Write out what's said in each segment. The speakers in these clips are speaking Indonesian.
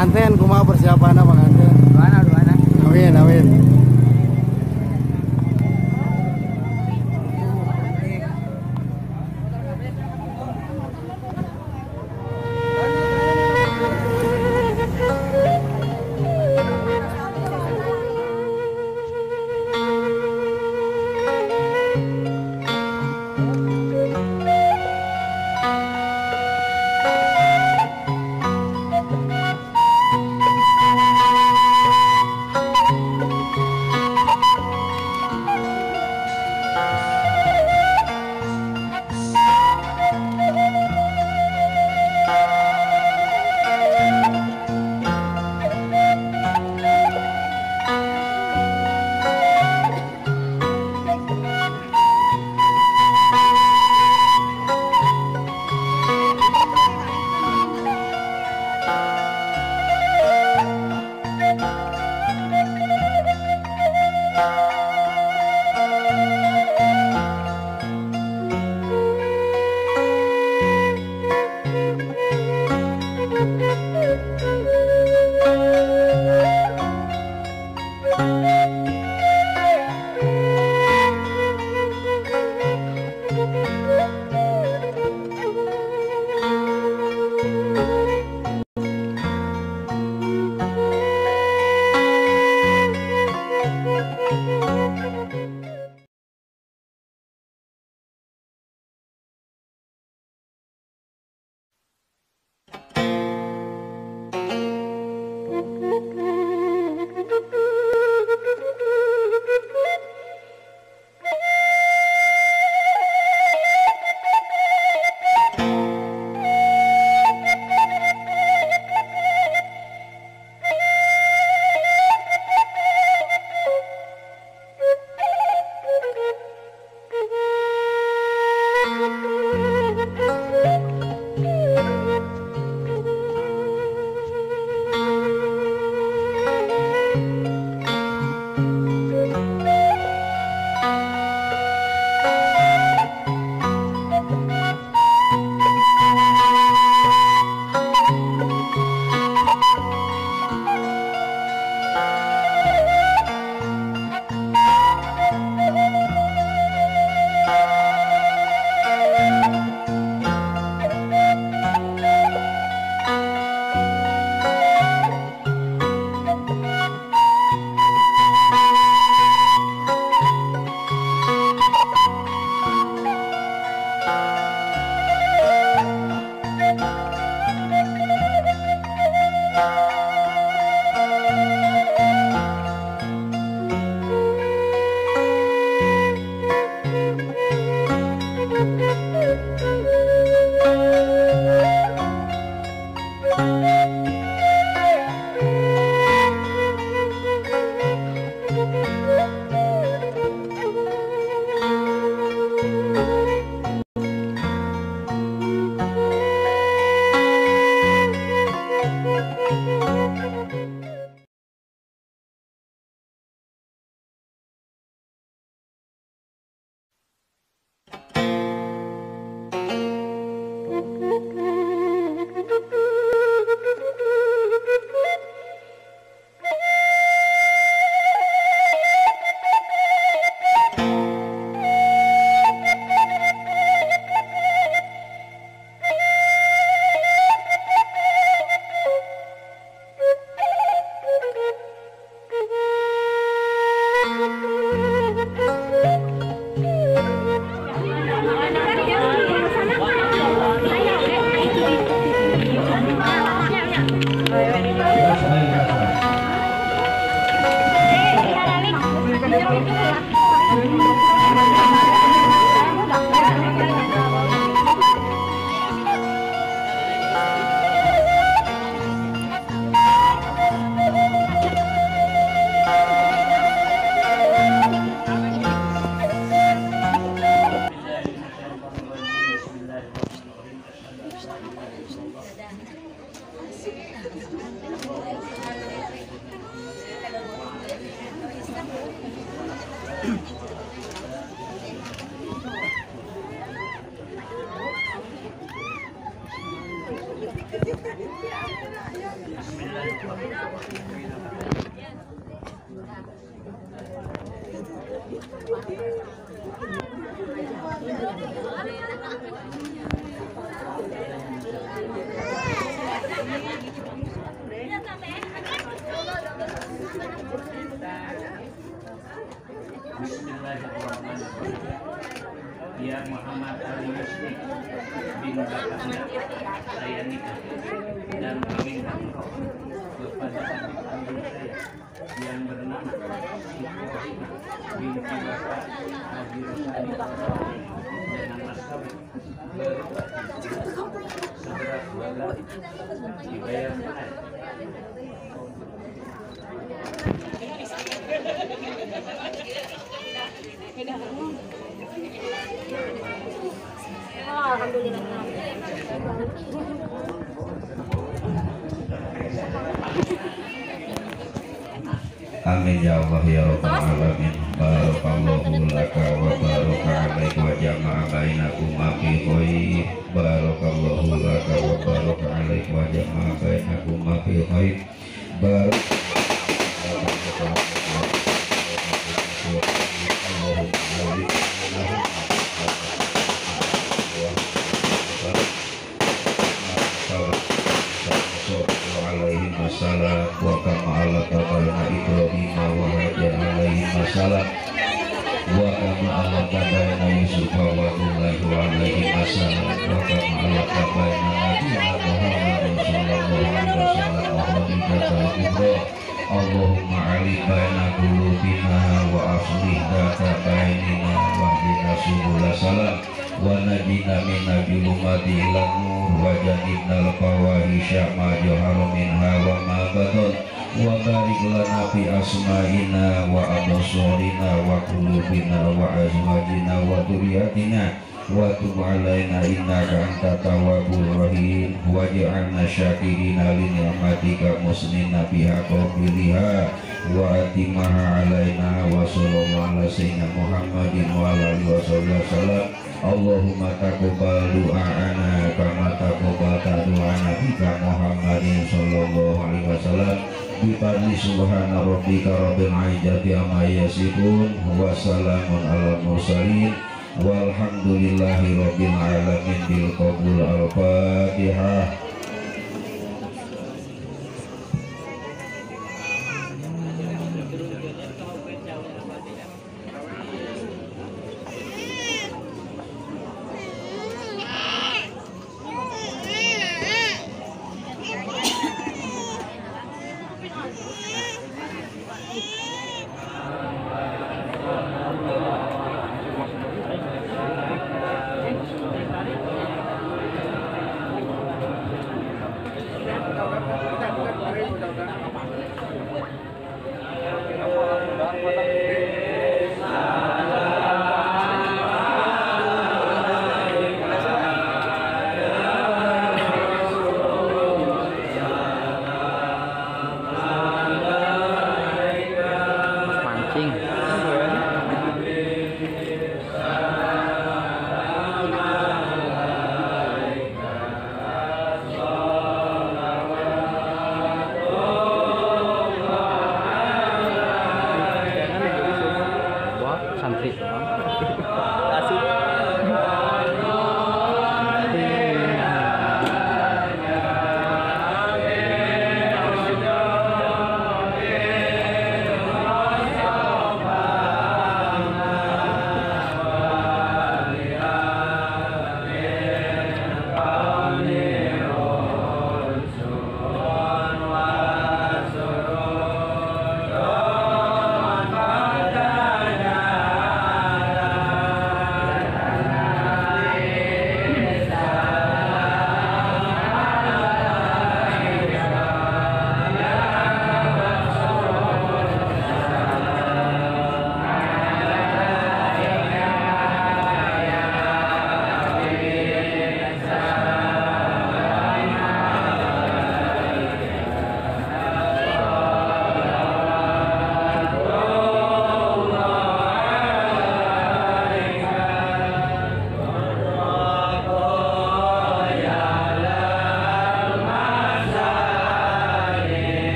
Pengantin kumaha persiapanna pengantin? Doana. Amin amin. Ya Muhammad Ali Muslim bin Bakanda, saya nikah dan kawinkan kepada adik kandung saya yang bernama Ibrahim binti Bapak Haji Rosani dengan mas kawin berupa seberat 12 dibayar tunai. Alhamdulillah. Amin ya Allah ya Rabbal alamin. Barakallahu laka wa baraka alaika wa jama'a bainakum fi khair. Barakallahu laka wa baraka alaika wa jama'a bainakum fi khair. Salam wa kama ala kabarna Ibrahim wa hajar alaihi masalam wa kama ala kabarna Yusuf wa Nuh alaihi masalam wa kama ala kabarna Nabi Muhammad sallallahu alaihi wasallam wa khadijah kubra. Allahumma ali baina qulubina wa aslih data bainina wa hdina subul salam wa najina min julumati ilan nur wa jannibna al-fawahisha ma jahara minha wa ma baton wa barik lana fi asma'ina wa absarina wa qulubina wa azwajina wa dhurriyyatina wa tub alaina innaka anta tawwabur rahim waj'alna syakirina li ni'matika muslimina biha qabiliha wa atimaha alaina wa sallallahu ala sayyidina Muhammadin wa ala alihi wasallam. Allahumma taqabbal du'ana kama taqabbalta du'a nabika Muhammadin sallallahu alaihi wasallam bi fadli subhana rabbika rabbil izzati amma yasifun wa salamun alal mursalin walhamdulillahi rabbil alamin bil qabul al-fatihah.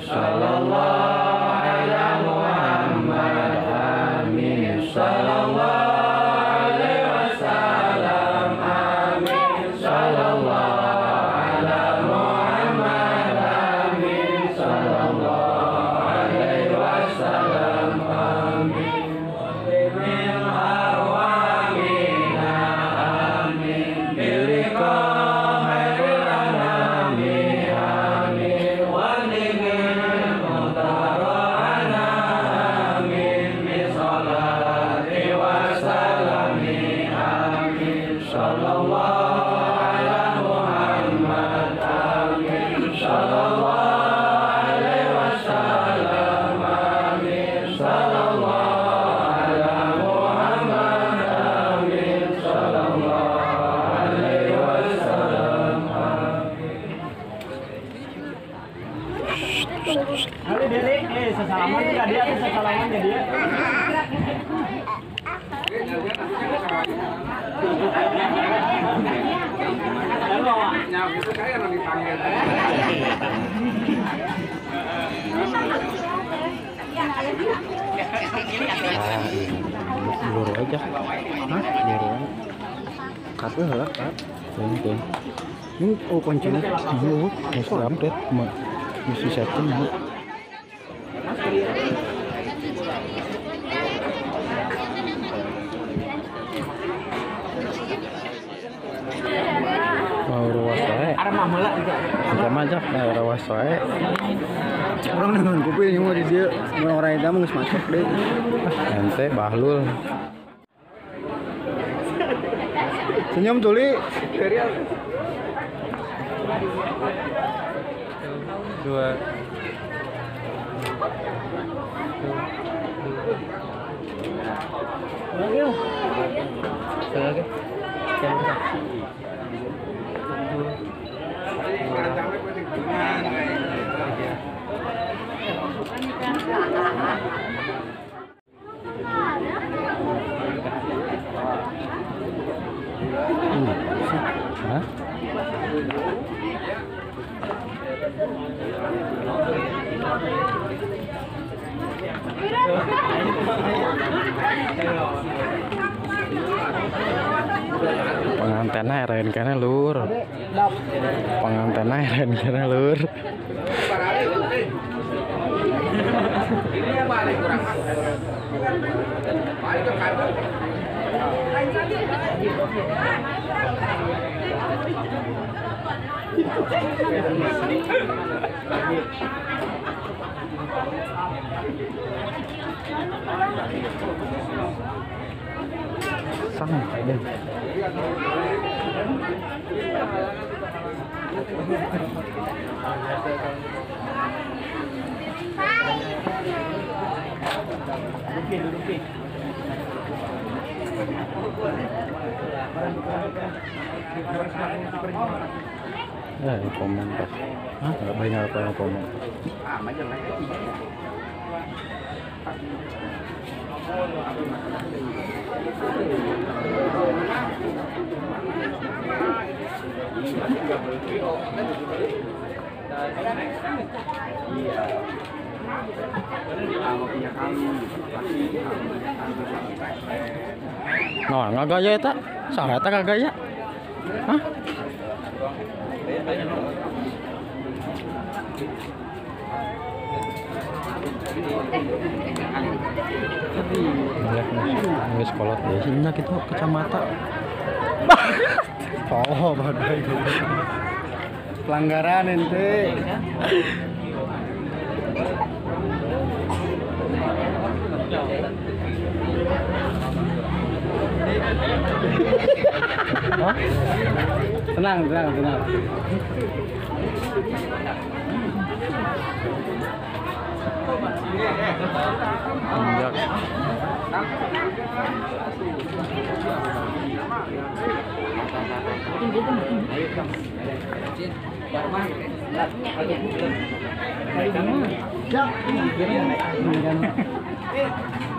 sallallahu ala Muhammad amin sallallahu alaihi wasallam amin sallallahu ala Muhammad amin sallallahu alaihi wasallam amin min arwahina amin bilika khairil anami amin wa ningin mudarana amin min salati wa salami amin sallallahu ala Muhammad amin sallallahu alaihi wasallam amin sallallahu ala Muhammad amin sallallahu alaihi wasallam Kali Dede, sesalaman juga dia, sesalaman jadi ya. Luru aja. Hah? Luru. Kat lah, kat. Penting. Ini oh kuncinya dulu, masuk update, masih setting. Mau ruas wae. Ada mamela juga. Sama aja, ruas wae. Orang dengan kopi yang mau di dia, orang itu mau masuk deh. Ente Bahlul. Senyum tuli. Dua. Hah? Pengantennya eren kana lur. Pengantennya eren kana lur. Sampai deh. Ya, komen pas. Hah? Nggak banyak apa yang komen. Nah, nggak gaya tak? Saya tak nggak gaya. Hah? Nggak sekolah deh. Sini kita kecamatan. Oh, badai. Pelanggaran ente. Hah? Tenang, tenang, tenang. Injak.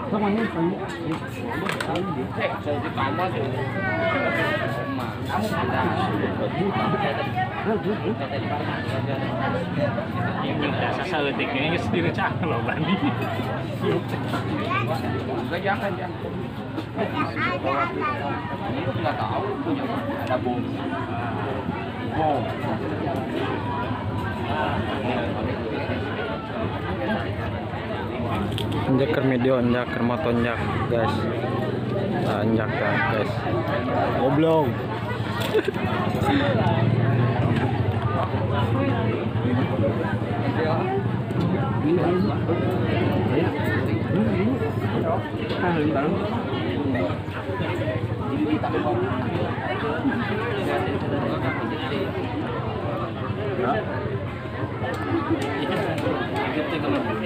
Kamu Ini biasa seetiknya geus direcak lo Bani. Jangan. Ini nggak tahu ada bom. Bom. Anjak ke video, anjak ke motor, anjak guys. Anjak guys. Goblok.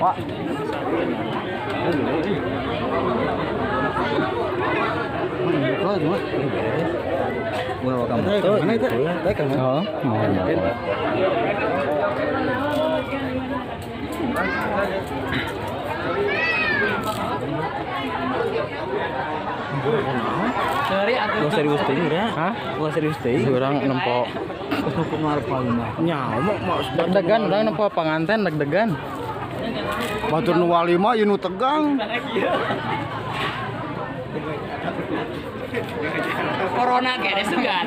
Pak. Mana itu? Oh, mau. Gak serius teh ya? Hah? Gak serius teh. Orang nempok. Nyawa mau deg-degan orang nempok panganten deg-degan. Batur nu wali mah ieu nu tegang. Corona kayak desugan.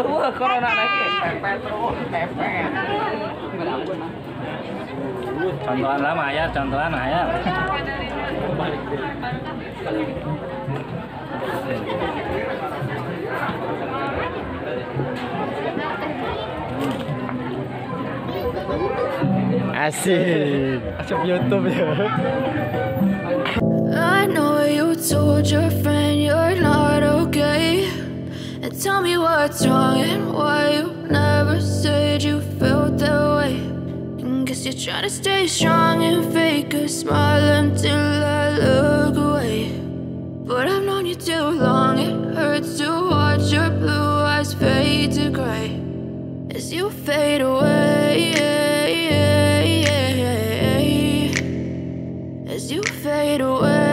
Wah, corona lagi. Contohan lama ya, contohan ya. Asik. Masuk YouTube ya. I know you told your friend you're not okay, and tell me what's wrong and why you never said you felt that way. And guess you're trying to stay strong and fake a smile until I look away. But I've known you too long, it hurts to watch your blue eyes fade to gray as you fade away. As you fade away.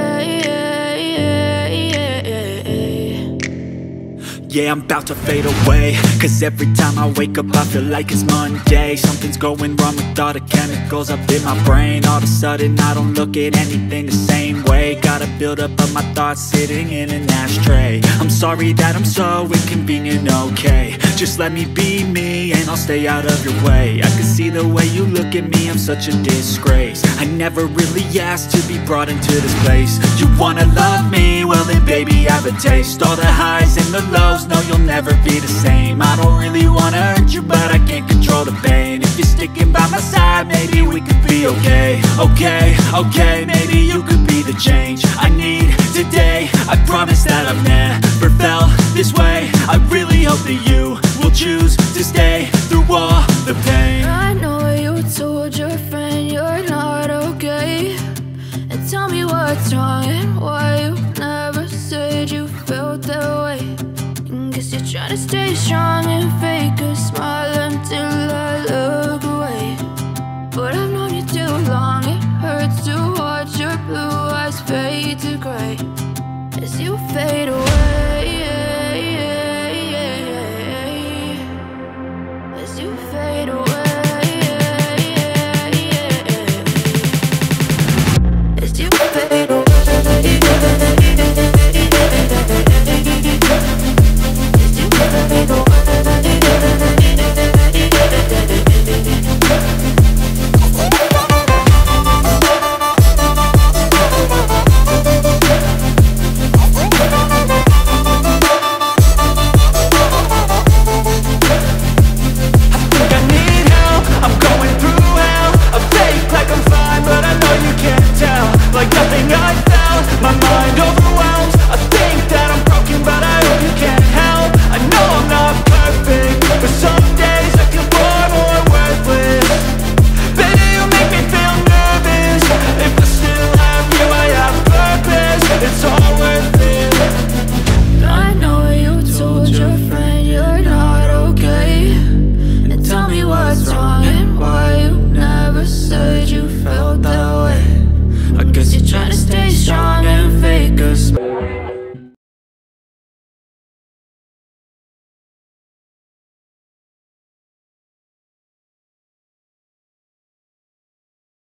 Yeah, I'm about to fade away, cause every time I wake up I feel like it's Monday. Something's going wrong with all the chemicals up in my brain. All of a sudden I don't look at anything the same way. Gotta build up of my thoughts sitting in an ashtray. I'm sorry that I'm so inconvenient, okay. Just let me be me and I'll stay out of your way. I can see the way you look at me, I'm such a disgrace. I never really asked to be brought into this place. You wanna love me? Well then baby have a taste. All the highs and the lows, no you'll never be the same. I don't really wanna hurt you but I can't control the pain. If you're sticking by my side, maybe we could be okay. Okay, maybe you could be the change I need today. I promise that I've never felt this way. I really hope that you will choose to stay through all the pain. I know you told your friend you're not okay, and tell me what's wrong and why you never said you felt that way. And guess you're trying to stay strong and fake a smile until I look